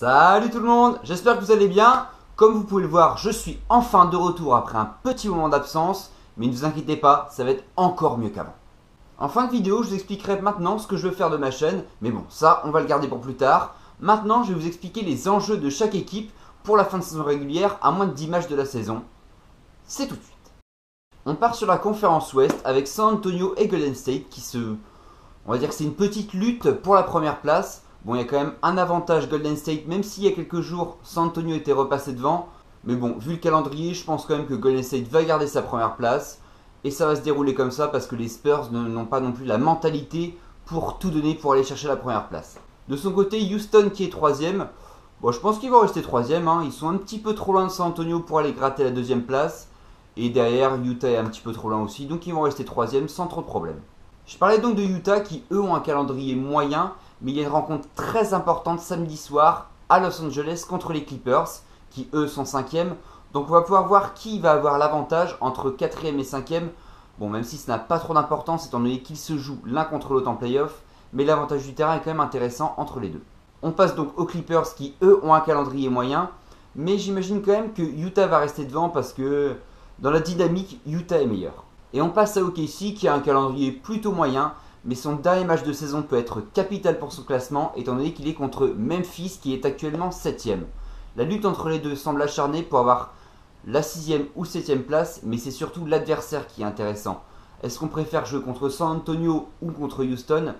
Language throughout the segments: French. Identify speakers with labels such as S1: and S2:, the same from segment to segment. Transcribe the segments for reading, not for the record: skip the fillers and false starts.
S1: Salut tout le monde, j'espère que vous allez bien. Comme vous pouvez le voir, je suis enfin de retour après un petit moment d'absence. Mais ne vous inquiétez pas, ça va être encore mieux qu'avant. En fin de vidéo, je vous expliquerai maintenant ce que je veux faire de ma chaîne. Mais bon, ça, on va le garder pour plus tard. Maintenant, je vais vous expliquer les enjeux de chaque équipe pour la fin de saison régulière à moins de 10 matchs de la saison. C'est tout de suite. On part sur la conférence Ouest avec San Antonio et Golden State qui on va dire que c'est une petite lutte pour la première place. Bon, il y a quand même un avantage Golden State, même s'il y a quelques jours, San Antonio était repassé devant. Mais bon, vu le calendrier, je pense quand même que Golden State va garder sa première place. Et ça va se dérouler comme ça parce que les Spurs n'ont pas non plus la mentalité pour tout donner pour aller chercher la première place. De son côté, Houston qui est troisième. Bon, je pense qu'ils vont rester troisième. Ils sont un petit peu trop loin de San Antonio pour aller gratter la deuxième place. Et derrière, Utah est un petit peu trop loin aussi. Donc ils vont rester troisième sans trop de problème. Je parlais donc de Utah qui, eux, ont un calendrier moyen. Mais il y a une rencontre très importante samedi soir à Los Angeles contre les Clippers, qui eux sont 5e. Donc on va pouvoir voir qui va avoir l'avantage entre 4e et 5e. Bon, même si ça n'a pas trop d'importance étant donné qu'ils se jouent l'un contre l'autre en playoff. Mais l'avantage du terrain est quand même intéressant entre les deux. On passe donc aux Clippers qui eux ont un calendrier moyen. Mais j'imagine quand même que Utah va rester devant parce que dans la dynamique, Utah est meilleur. Et on passe à OKC qui a un calendrier plutôt moyen. Mais son dernier match de saison peut être capital pour son classement étant donné qu'il est contre Memphis qui est actuellement 7ème. La lutte entre les deux semble acharnée pour avoir la 6ème ou 7ème place, mais c'est surtout l'adversaire qui est intéressant. Est-ce qu'on préfère jouer contre San Antonio ou contre Houston?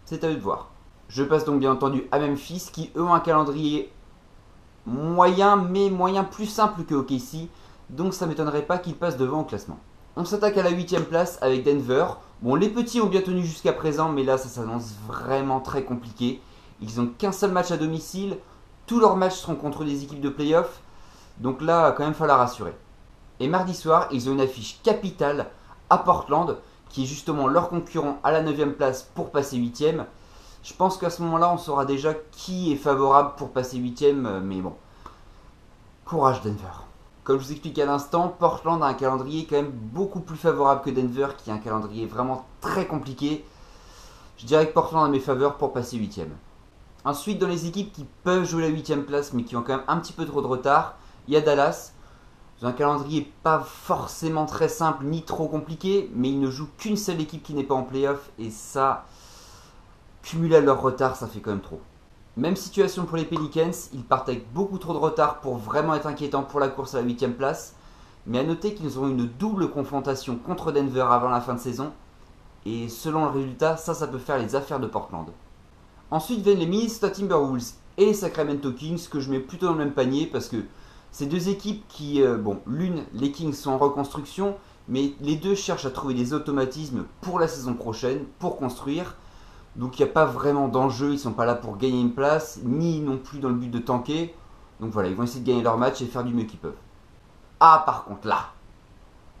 S1: C'est à eux de voir. Je passe donc bien entendu à Memphis qui eux ont un calendrier moyen mais moyen plus simple que OKC, donc ça ne m'étonnerait pas qu'ils passent devant au classement. On s'attaque à la 8ème place avec Denver. Bon, les petits ont bien tenu jusqu'à présent, mais là, ça s'annonce vraiment très compliqué. Ils n'ont qu'un seul match à domicile. Tous leurs matchs seront contre des équipes de playoff. Donc là, il va quand même falloir rassurer. Et mardi soir, ils ont une affiche capitale à Portland, qui est justement leur concurrent à la 9ème place pour passer 8ème. Je pense qu'à ce moment-là, on saura déjà qui est favorable pour passer 8ème, mais bon. Courage Denver. Comme je vous expliquais à l'instant, Portland a un calendrier quand même beaucoup plus favorable que Denver, qui a un calendrier vraiment très compliqué. Je dirais que Portland a mes faveurs pour passer 8ème. Ensuite, dans les équipes qui peuvent jouer la 8ème place, mais qui ont quand même un petit peu trop de retard, il y a Dallas. Ils ont un calendrier pas forcément très simple ni trop compliqué, mais ils ne jouent qu'une seule équipe qui n'est pas en playoff, et ça, cumulé à leur retard, ça fait quand même trop. Même situation pour les Pelicans, ils partent avec beaucoup trop de retard pour vraiment être inquiétants pour la course à la 8ème place. Mais à noter qu'ils auront une double confrontation contre Denver avant la fin de saison. Et selon le résultat, ça peut faire les affaires de Portland. Ensuite viennent les Minnesota Timberwolves et les Sacramento Kings que je mets plutôt dans le même panier parce que c'est deux équipes qui, l'une, les Kings sont en reconstruction, mais les deux cherchent à trouver des automatismes pour la saison prochaine, pour construire. Donc il n'y a pas vraiment d'enjeu, ils ne sont pas là pour gagner une place, ni non plus dans le but de tanker. Donc voilà, ils vont essayer de gagner leur match et faire du mieux qu'ils peuvent. Ah par contre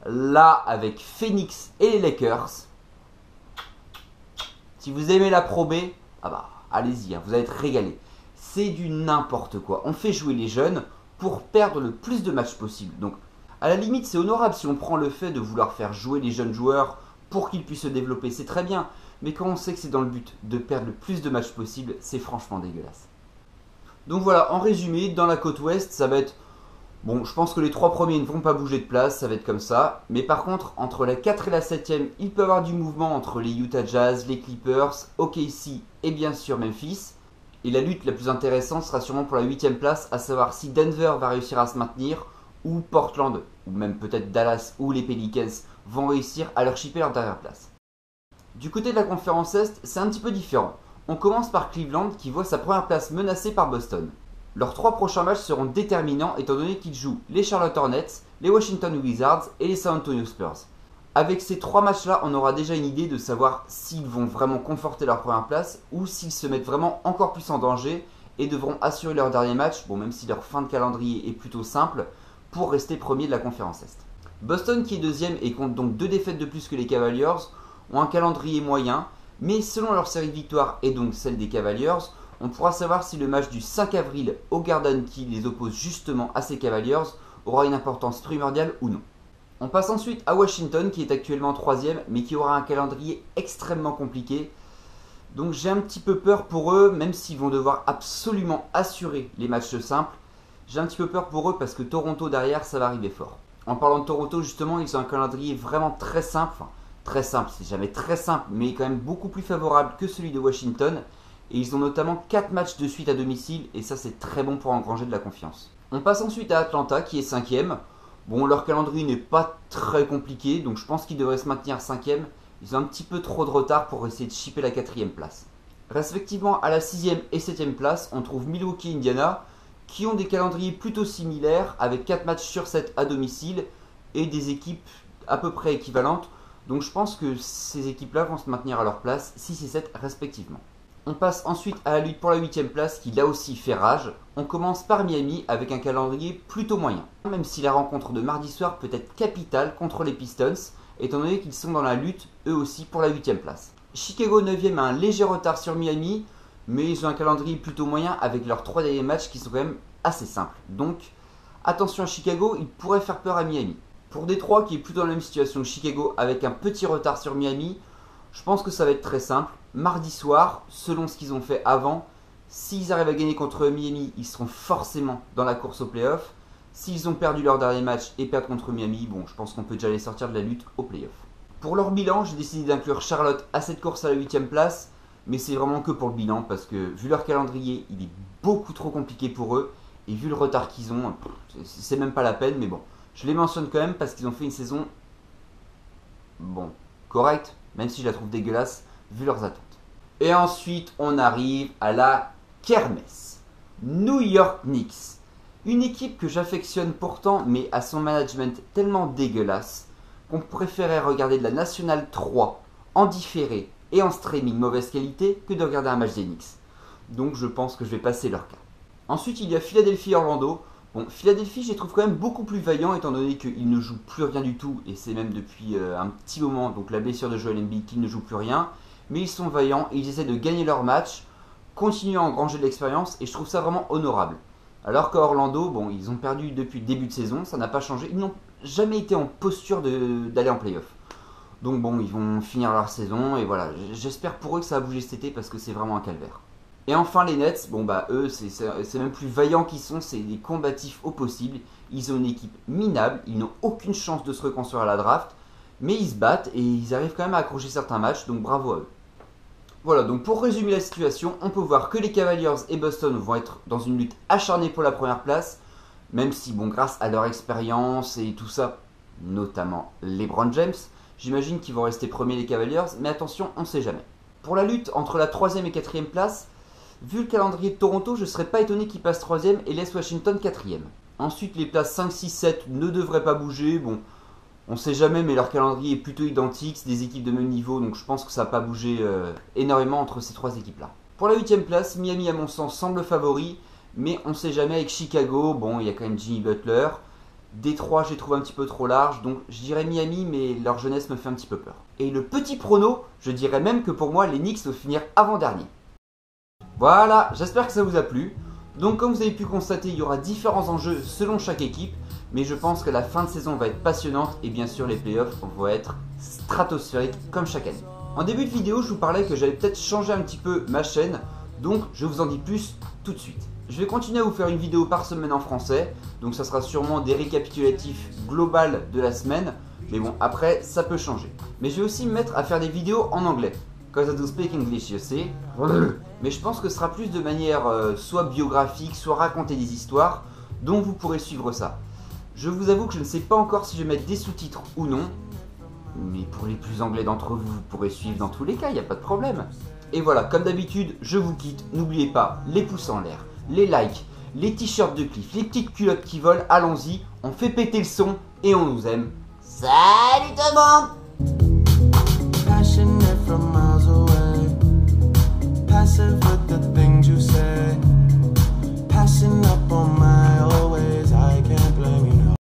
S1: là avec Phoenix et les Lakers, si vous aimez la Pro B, ah bah allez-y, vous allez être régalés. C'est du n'importe quoi, on fait jouer les jeunes pour perdre le plus de matchs possible. Donc à la limite c'est honorable si on prend le fait de vouloir faire jouer les jeunes joueurs pour qu'ils puissent se développer, c'est très bien. Mais quand on sait que c'est dans le but de perdre le plus de matchs possible, c'est franchement dégueulasse. Donc voilà, en résumé, dans la côte ouest, ça va être... Bon, je pense que les 3 premiers ne vont pas bouger de place, ça va être comme ça. Mais par contre, entre la 4 et la 7ème, il peut y avoir du mouvement entre les Utah Jazz, les Clippers, OKC et bien sûr Memphis. Et la lutte la plus intéressante sera sûrement pour la 8ème place, à savoir si Denver va réussir à se maintenir, ou Portland, ou même peut-être Dallas ou les Pelicans vont réussir à leur chipper leur dernière place. Du côté de la conférence Est, c'est un petit peu différent. On commence par Cleveland qui voit sa première place menacée par Boston. Leurs 3 prochains matchs seront déterminants étant donné qu'ils jouent les Charlotte Hornets, les Washington Wizards et les San Antonio Spurs. Avec ces 3 matchs-là, on aura déjà une idée de savoir s'ils vont vraiment conforter leur première place ou s'ils se mettent vraiment encore plus en danger et devront assurer leur dernier match, bon même si leur fin de calendrier est plutôt simple, pour rester premier de la conférence Est. Boston qui est deuxième et compte donc 2 défaites de plus que les Cavaliers, ont un calendrier moyen, mais selon leur série de victoires et donc celle des Cavaliers, on pourra savoir si le match du 5 avril au Garden qui les oppose justement à ces Cavaliers aura une importance primordiale ou non. On passe ensuite à Washington qui est actuellement 3ème mais qui aura un calendrier extrêmement compliqué. Donc j'ai un petit peu peur pour eux, même s'ils vont devoir absolument assurer les matchs simples. J'ai un petit peu peur pour eux parce que Toronto derrière, ça va arriver fort. En parlant de Toronto, justement, ils ont un calendrier vraiment très simple. Enfin, très simple, c'est jamais très simple, mais quand même beaucoup plus favorable que celui de Washington. Et ils ont notamment 4 matchs de suite à domicile, et ça c'est très bon pour engranger de la confiance. On passe ensuite à Atlanta, qui est 5ème. Bon, leur calendrier n'est pas très compliqué, donc je pense qu'ils devraient se maintenir 5ème. Ils ont un petit peu trop de retard pour essayer de chipper la 4ème place. Respectivement à la 6ème et 7ème place, on trouve Milwaukee et Indiana, qui ont des calendriers plutôt similaires, avec 4 matchs sur 7 à domicile, et des équipes à peu près équivalentes. Donc je pense que ces équipes-là vont se maintenir à leur place, 6 et 7 respectivement. On passe ensuite à la lutte pour la 8ème place qui là aussi fait rage. On commence par Miami avec un calendrier plutôt moyen. Même si la rencontre de mardi soir peut être capitale contre les Pistons, étant donné qu'ils sont dans la lutte eux aussi pour la 8ème place. Chicago 9ème a un léger retard sur Miami, mais ils ont un calendrier plutôt moyen avec leurs 3 derniers matchs qui sont quand même assez simples. Donc attention à Chicago, ils pourraient faire peur à Miami. Pour Détroit qui est plutôt dans la même situation que Chicago avec un petit retard sur Miami, je pense que ça va être très simple. Mardi soir, selon ce qu'ils ont fait avant, s'ils arrivent à gagner contre Miami, ils seront forcément dans la course au playoff. S'ils ont perdu leur dernier match et perdent contre Miami, bon, je pense qu'on peut déjà les sortir de la lutte au playoff. Pour leur bilan, j'ai décidé d'inclure Charlotte à cette course à la 8ème place, mais c'est vraiment que pour le bilan parce que vu leur calendrier, il est beaucoup trop compliqué pour eux et vu le retard qu'ils ont, c'est même pas la peine, mais bon, je les mentionne quand même parce qu'ils ont fait une saison, bon, correcte, même si je la trouve dégueulasse vu leurs attentes. Et ensuite, on arrive à la kermesse. New York Knicks. Une équipe que j'affectionne pourtant, mais à son management tellement dégueulasse qu'on préférait regarder de la Nationale 3 en différé et en streaming mauvaise qualité que de regarder un match des Knicks. Donc je pense que je vais passer leur cas. Ensuite, il y a Philadelphie et Orlando. Bon, Philadelphie, je les trouve quand même beaucoup plus vaillants étant donné qu'ils ne jouent plus rien du tout et c'est même depuis un petit moment, donc la blessure de Joel Embiid, qu'ils ne jouent plus rien. Mais ils sont vaillants et ils essaient de gagner leur match, continuer à engranger de l'expérience et je trouve ça vraiment honorable. Alors qu'à Orlando, bon, ils ont perdu depuis le début de saison, ça n'a pas changé, ils n'ont jamais été en posture d'aller en playoff. Donc bon, ils vont finir leur saison et voilà, j'espère pour eux que ça va bouger cet été parce que c'est vraiment un calvaire. Et enfin les Nets, bon bah eux c'est même plus vaillants qu'ils sont, c'est des combatifs au possible, ils ont une équipe minable, ils n'ont aucune chance de se reconstruire à la draft, mais ils se battent et ils arrivent quand même à accrocher certains matchs, donc bravo à eux. Voilà, donc pour résumer la situation, on peut voir que les Cavaliers et Boston vont être dans une lutte acharnée pour la première place, même si, bon, grâce à leur expérience et tout ça, notamment LeBron James, j'imagine qu'ils vont rester premiers les Cavaliers, mais attention, on ne sait jamais. Pour la lutte entre la 3ème et 4ème place, vu le calendrier de Toronto, je ne serais pas étonné qu'ils passent 3ème et laissent Washington 4ème. Ensuite, les places 5, 6, 7 ne devraient pas bouger, bon... On sait jamais, mais leur calendrier est plutôt identique, c'est des équipes de même niveau, donc je pense que ça n'a pas bougé énormément entre ces 3 équipes-là. Pour la 8ème place, Miami à mon sens semble favori, mais on sait jamais avec Chicago, bon il y a quand même Jimmy Butler. Détroit, j'ai trouvé un petit peu trop large, donc je dirais Miami, mais leur jeunesse me fait un petit peu peur. Et le petit prono, je dirais même que pour moi les Knicks vont finir avant-dernier. Voilà, j'espère que ça vous a plu. Donc comme vous avez pu constater, il y aura différents enjeux selon chaque équipe. Mais je pense que la fin de saison va être passionnante et bien sûr les playoffs vont être stratosphériques comme chaque année. En début de vidéo, je vous parlais que j'allais peut-être changer un petit peu ma chaîne, donc je vous en dis plus tout de suite. Je vais continuer à vous faire une vidéo par semaine en français, donc ça sera sûrement des récapitulatifs globaux de la semaine, mais bon après ça peut changer. Mais je vais aussi me mettre à faire des vidéos en anglais. Cause I do speak English, you see. Mais je pense que ce sera plus de manière soit biographique, soit raconter des histoires, donc vous pourrez suivre ça. Je vous avoue que je ne sais pas encore si je vais mettre des sous-titres ou non. Mais pour les plus anglais d'entre vous, vous pourrez suivre dans tous les cas, il n'y a pas de problème. Et voilà, comme d'habitude, je vous quitte. N'oubliez pas, les pouces en l'air, les likes, les t-shirts de Cliff, les petites culottes qui volent, allons-y, on fait péter le son et on nous aime. Salut tout le monde!